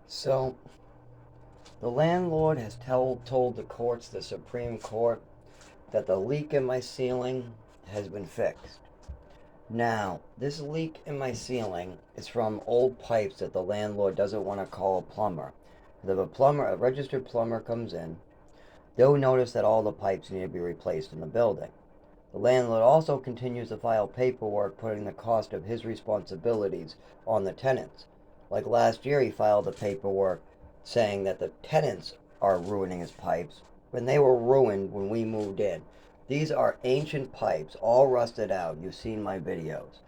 So, the landlord has told the courts, the Supreme Court, that the leak in my ceiling has been fixed. Now, this leak in my ceiling is from old pipes that the landlord doesn't want to call a plumber. If a registered plumber comes in, they'll notice that all the pipes need to be replaced in the building. The landlord also continues to file paperwork putting the cost of his responsibilities on the tenants. Like last year, he filed the paperwork saying that the tenants are ruining his pipes when they were ruined when we moved in. These are ancient pipes, all rusted out. You've seen my videos.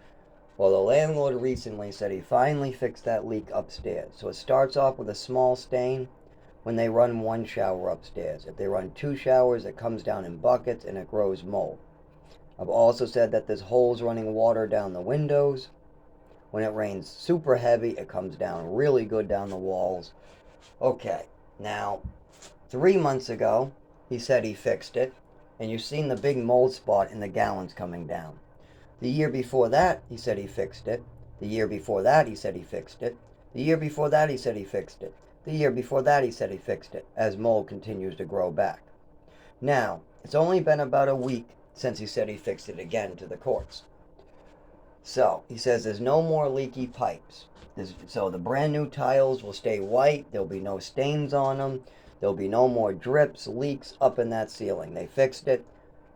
Well, the landlord recently said he finally fixed that leak upstairs. So it starts off with a small stain when they run one shower upstairs. If they run two showers, it comes down in buckets and it grows mold. I've also said that there's holes running water down the windows. When it rains super heavy, it comes down really good down the walls. Okay, now 3 months ago, he said he fixed it, and you've seen the big mold spot in the gallons coming down. The year before that, he said he fixed it. The year before that, he said he fixed it. The year before that, he said he fixed it. The year before that, he said he fixed it, as mold continues to grow back. Now, it's only been about a week since he said he fixed it again to the courts. So, he says there's no more leaky pipes. So the brand new tiles will stay white, there'll be no stains on them, there'll be no more drips, leaks up in that ceiling. They fixed it.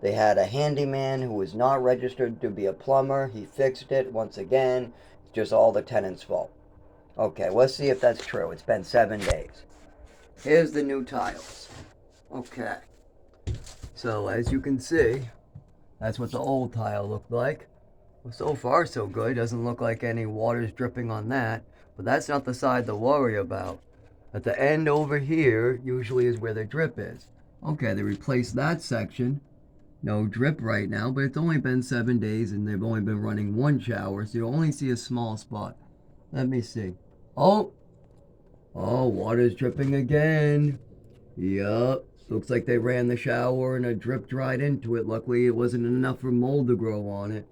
They had a handyman who was not registered to be a plumber. He fixed it once again. It's just all the tenant's fault. Okay, let's see if that's true. It's been 7 days. Here's the new tiles. Okay. So as you can see, that's what the old tile looked like. Well, so far so good. Doesn't look like any water's dripping on that. But that's not the side to worry about. At the end over here usually is where the drip is. Okay, they replaced that section. No drip right now, but it's only been 7 days and they've only been running one shower, so you only see a small spot. Let me see. Oh, water's dripping again. Yup. Looks like they ran the shower and a drip dried into it. Luckily, it wasn't enough for mold to grow on it.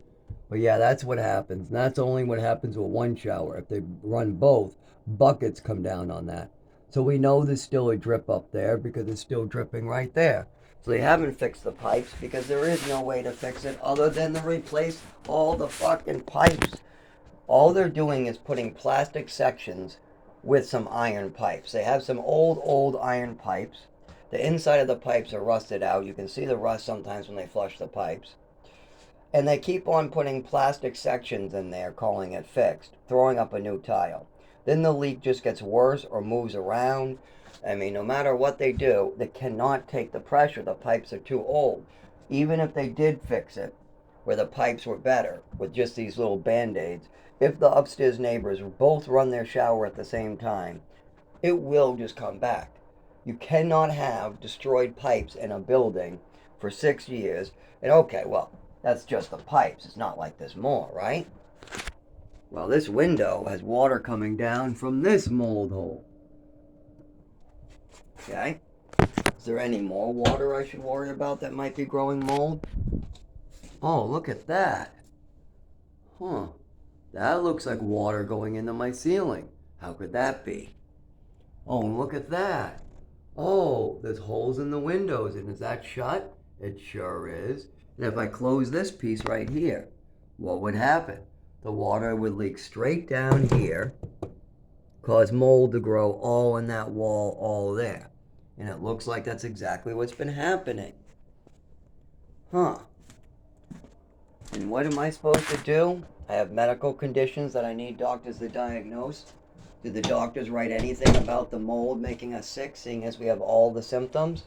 But yeah, that's what happens. And that's only what happens with one shower. If they run both, buckets come down on that. So we know there's still a drip up there because it's still dripping right there. So they haven't fixed the pipes because there is no way to fix it other than to replace all the fucking pipes. All they're doing is putting plastic sections with some iron pipes. They have some old iron pipes. The inside of the pipes are rusted out. You can see the rust sometimes when they flush the pipes. And they keep on putting plastic sections in there, calling it fixed, throwing up a new tile. Then the leak just gets worse or moves around. I mean, no matter what they do, they cannot take the pressure. The pipes are too old. Even if they did fix it, where the pipes were better, with just these little band-aids, if the upstairs neighbors both run their shower at the same time, it will just come back. You cannot have destroyed pipes in a building for 6 years. And okay, well, that's just the pipes. It's not like there's more, right? Well, this window has water coming down from this mold hole. Okay? Is there any more water I should worry about that might be growing mold? Oh, look at that. Huh. That looks like water going into my ceiling. How could that be? Oh, look at that. Oh, there's holes in the windows. And is that shut? It sure is. And if I close this piece right here, what would happen? The water would leak straight down here, cause mold to grow all in that wall, all there. And it looks like that's exactly what's been happening. Huh. And what am I supposed to do? I have medical conditions that I need doctors to diagnose. Did the doctors write anything about the mold making us sick, seeing as we have all the symptoms?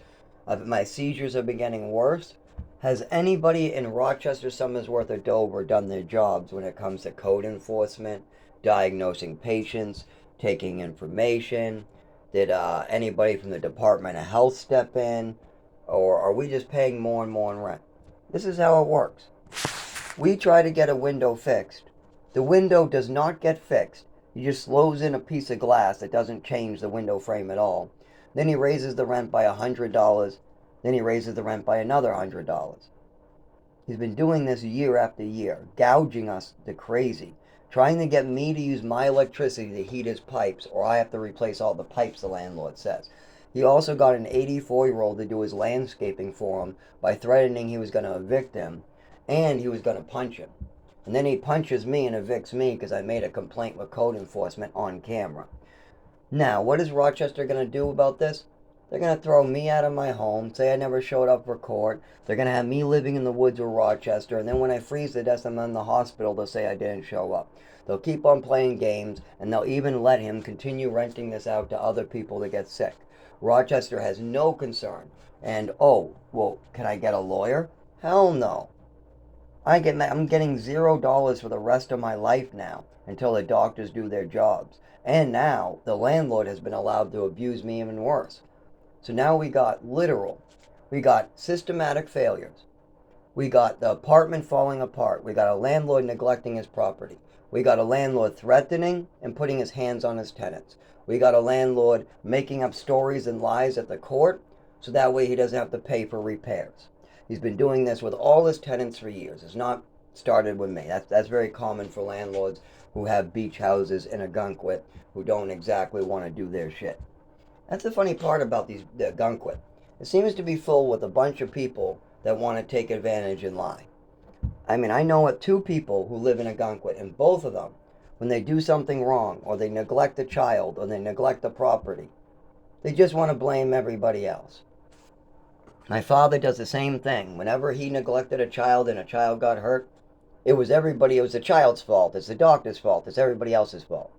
My seizures have been getting worse. Has anybody in Rochester, Somersworth, or Dover done their jobs when it comes to code enforcement, diagnosing patients, taking information? Did anybody from the Department of Health step in? Or are we just paying more and more in rent? This is how it works. We try to get a window fixed. The window does not get fixed. He just slows in a piece of glass that doesn't change the window frame at all. Then he raises the rent by $100. Then he raises the rent by another $100. He's been doing this year after year, gouging us to crazy. trying to get me to use my electricity to heat his pipes, or I have to replace all the pipes, the landlord says. He also got an 84-year-old to do his landscaping for him by threatening he was going to evict him, and he was going to punch him. And then he punches me and evicts me because I made a complaint with code enforcement on camera. Now, what is Rochester going to do about this? They're going to throw me out of my home, say I never showed up for court. They're going to have me living in the woods with Rochester, and then when I freeze to death and I'm in the hospital, they'll say I didn't show up. They'll keep on playing games, and they'll even let him continue renting this out to other people to get sick. Rochester has no concern. And, oh, well, can I get a lawyer? Hell no. I'm getting $0 for the rest of my life now until the doctors do their jobs. And now the landlord has been allowed to abuse me even worse. So now we got systematic failures. We got the apartment falling apart. We got a landlord neglecting his property. We got a landlord threatening and putting his hands on his tenants. We got a landlord making up stories and lies at the court so that way he doesn't have to pay for repairs. He's been doing this with all his tenants for years. It's not started with me. That's very common for landlords who have beach houses in Ogunquit who don't exactly want to do their shit. That's the funny part about the Ogunquit. It seems to be full with a bunch of people that want to take advantage and lie. I mean, I know of two people who live in Ogunquit, and both of them, when they do something wrong, or they neglect a child, or they neglect the property, they just want to blame everybody else. My father does the same thing. Whenever he neglected a child and a child got hurt, it was the child's fault, it's the doctor's fault, it's everybody else's fault.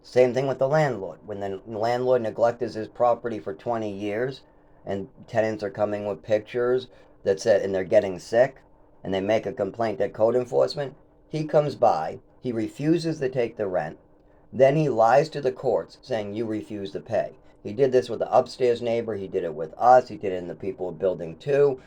Same thing with the landlord. When the landlord neglects his property for 20 years and tenants are coming with pictures that said, and they're getting sick, and they make a complaint at code enforcement, he comes by, he refuses to take the rent, then he lies to the courts saying you refuse to pay. He did this with the upstairs neighbor, he did it with us, he did it in the people of building 2.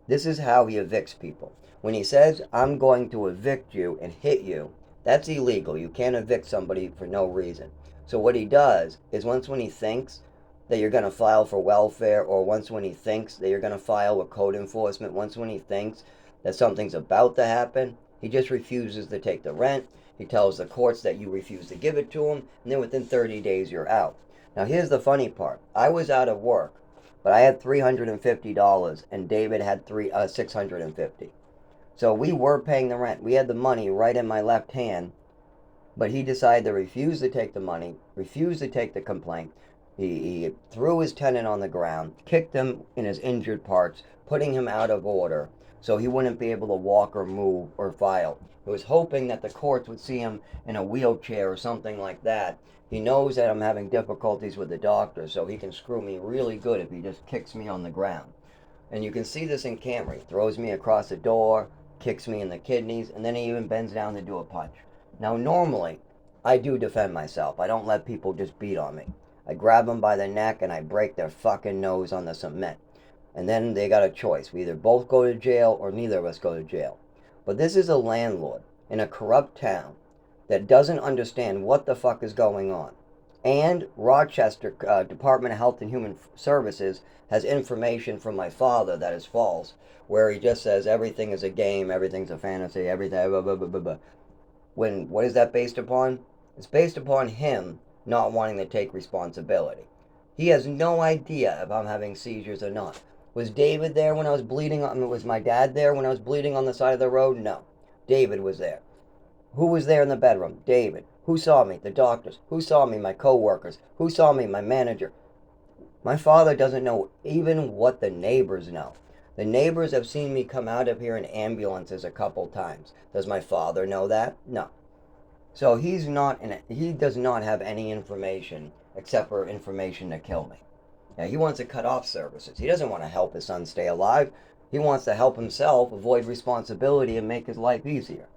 This is how he evicts people. When he says, I'm going to evict you and hit you, that's illegal. You can't evict somebody for no reason. So what he does is when he thinks that you're going to file for welfare, or when he thinks that you're going to file with code enforcement, when he thinks that something's about to happen, he just refuses to take the rent. He tells the courts that you refuse to give it to him, and then within 30 days you're out. Now here's the funny part. I was out of work, but I had $350 and David had $650. So we were paying the rent. We had the money right in my left hand, but he decided to refuse to take the money, refused to take the complaint. He threw his tenant on the ground, kicked him in his injured parts, putting him out of order so he wouldn't be able to walk or move or file. He was hoping that the courts would see him in a wheelchair or something like that. He knows that I'm having difficulties with the doctor, so he can screw me really good if he just kicks me on the ground. And you can see this in camera. He throws me across the door, kicks me in the kidneys, and then he even bends down to do a punch. Now normally, I do defend myself. I don't let people just beat on me. I grab them by the neck and I break their fucking nose on the cement. And then they got a choice. We either both go to jail or neither of us go to jail. But this is a landlord in a corrupt town that doesn't understand what the fuck is going on. And Rochester Department of Health and Human Services has information from my father that is false, where he just says everything is a game, everything's a fantasy, everything, blah, blah, blah, blah, blah. When, what is that based upon? It's based upon him not wanting to take responsibility. He has no idea if I'm having seizures or not. Was David there when I was bleeding? Was my dad there when I was bleeding on the side of the road? No. David was there. Who was there in the bedroom? David. Who saw me? The doctors. Who saw me? My co-workers. Who saw me? My manager. My father doesn't know even what the neighbors know. The neighbors have seen me come out of here in ambulances a couple times. Does my father know that? No. So he does not have any information except for information to kill me. Now, he wants to cut off services. He doesn't want to help his son stay alive. He wants to help himself avoid responsibility and make his life easier.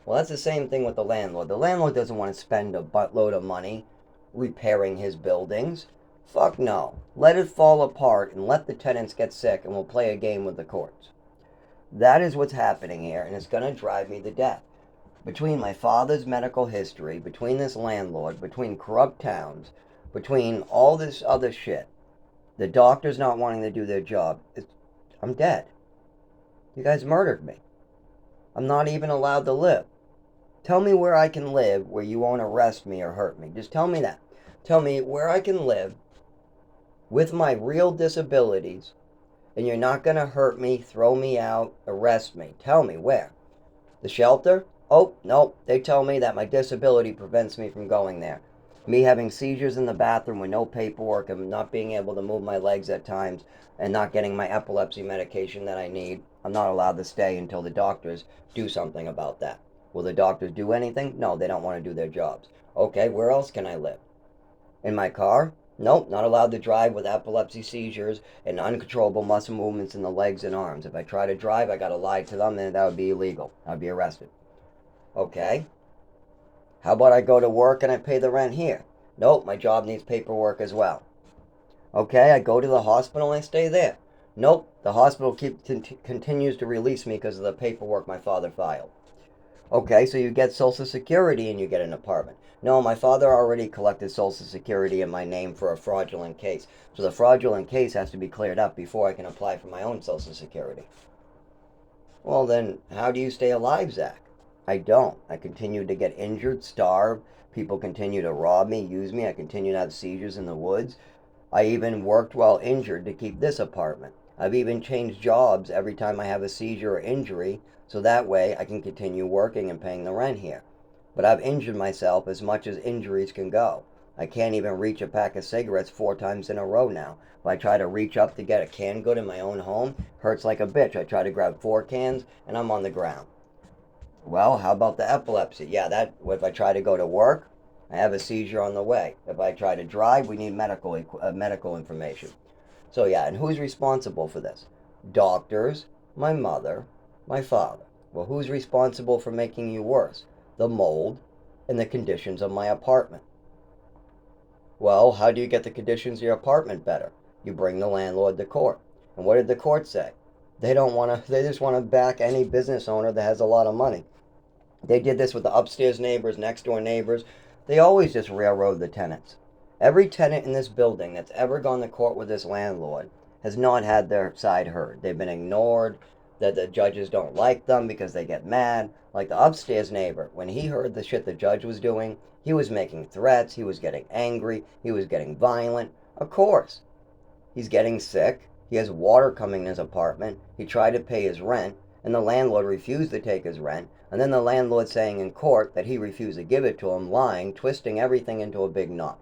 Well, that's the same thing with the landlord. The landlord doesn't want to spend a buttload of money repairing his buildings. Fuck no. Let it fall apart and let the tenants get sick and we'll play a game with the courts. That is what's happening here, and it's going to drive me to death. Between my father's medical history, between this landlord, between corrupt towns, between all this other shit, the doctors not wanting to do their job, I'm dead. You guys murdered me. I'm not even allowed to live. Tell me where I can live where you won't arrest me or hurt me. Just tell me that. Tell me where I can live with my real disabilities and you're not going to hurt me, throw me out, arrest me. Tell me where. The shelter? Oh, no. They tell me that my disability prevents me from going there. Me having seizures in the bathroom with no paperwork and not being able to move my legs at times and not getting my epilepsy medication that I need, I'm not allowed to stay until the doctors do something about that. Will the doctors do anything? No, they don't want to do their jobs. Okay, where else can I live? In my car? Nope, not allowed to drive with epilepsy seizures and uncontrollable muscle movements in the legs and arms. If I try to drive, I gotta lie to them and that would be illegal. I'd be arrested. Okay. How about I go to work and I pay the rent here? Nope, my job needs paperwork as well. Okay, I go to the hospital and I stay there. Nope, the hospital continues to release me because of the paperwork my father filed. Okay, so you get Social Security and you get an apartment. No, my father already collected Social Security in my name for a fraudulent case. So the fraudulent case has to be cleared up before I can apply for my own Social Security. Well, then, how do you stay alive, Zach? I don't. I continue to get injured, starve. People continue to rob me, use me. I continue to have seizures in the woods. I even worked while injured to keep this apartment. I've even changed jobs every time I have a seizure or injury, so that way I can continue working and paying the rent here. But I've injured myself as much as injuries can go. I can't even reach a pack of cigarettes 4 times in a row now. If I try to reach up to get a canned good in my own home, hurts like a bitch. I try to grab 4 cans and I'm on the ground. Well, how about the epilepsy? Yeah, that if I try to go to work, I have a seizure on the way. If I try to drive, we need medical information. So yeah, and who's responsible for this? Doctors, my mother, my father. Well, who's responsible for making you worse? The mold and the conditions of my apartment. Well, how do you get the conditions of your apartment better? You bring the landlord to court. And what did the court say? They just want to back any business owner that has a lot of money. They did this with the upstairs neighbors, next door neighbors. They always just railroad the tenants. Every tenant in this building that's ever gone to court with this landlord has not had their side heard. They've been ignored, that the judges don't like them because they get mad. Like the upstairs neighbor, when he heard the shit the judge was doing, he was making threats, he was getting angry, he was getting violent. Of course. He's getting sick, he has water coming in his apartment, he tried to pay his rent, and the landlord refused to take his rent, and then the landlord saying in court that he refused to give it to him, lying, twisting everything into a big knot.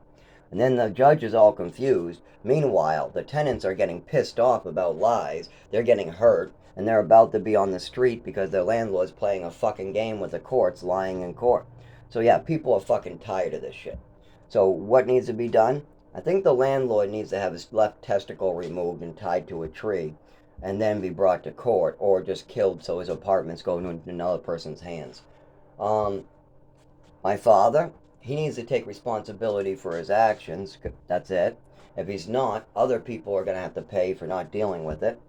And then the judge is all confused. Meanwhile, the tenants are getting pissed off about lies, they're getting hurt, and they're about to be on the street because their landlord's playing a fucking game with the courts, lying in court. So yeah, people are fucking tired of this shit. So what needs to be done? I think the landlord needs to have his left testicle removed and tied to a tree and then be brought to court or just killed so his apartments go into another person's hands. My father, he needs to take responsibility for his actions. That's it. If he's not, other people are going to have to pay for not dealing with it.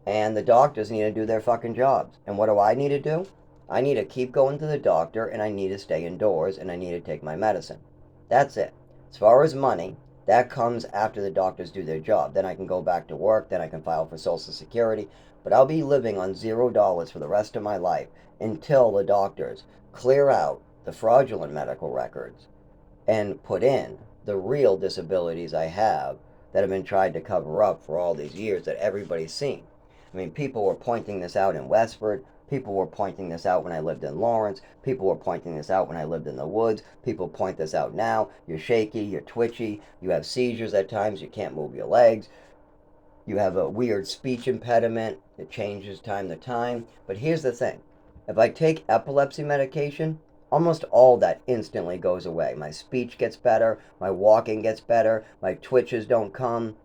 And the doctors need to do their fucking jobs. And what do I need to do? I need to keep going to the doctor and I need to stay indoors and I need to take my medicine. That's it. As far as money, that comes after the doctors do their job. Then I can go back to work, then I can file for Social Security. But I'll be living on $0 for the rest of my life until the doctors clear out the fraudulent medical records and put in the real disabilities I have that have been tried to cover up for all these years that everybody's seen. I mean, people were pointing this out in Westford. People were pointing this out when I lived in Lawrence. People were pointing this out when I lived in the woods. People point this out now. You're shaky, you're twitchy, you have seizures at times, you can't move your legs. You have a weird speech impediment. It changes time to time. But here's the thing. If I take epilepsy medication, almost all that instantly goes away. My speech gets better, my walking gets better, my twitches don't come.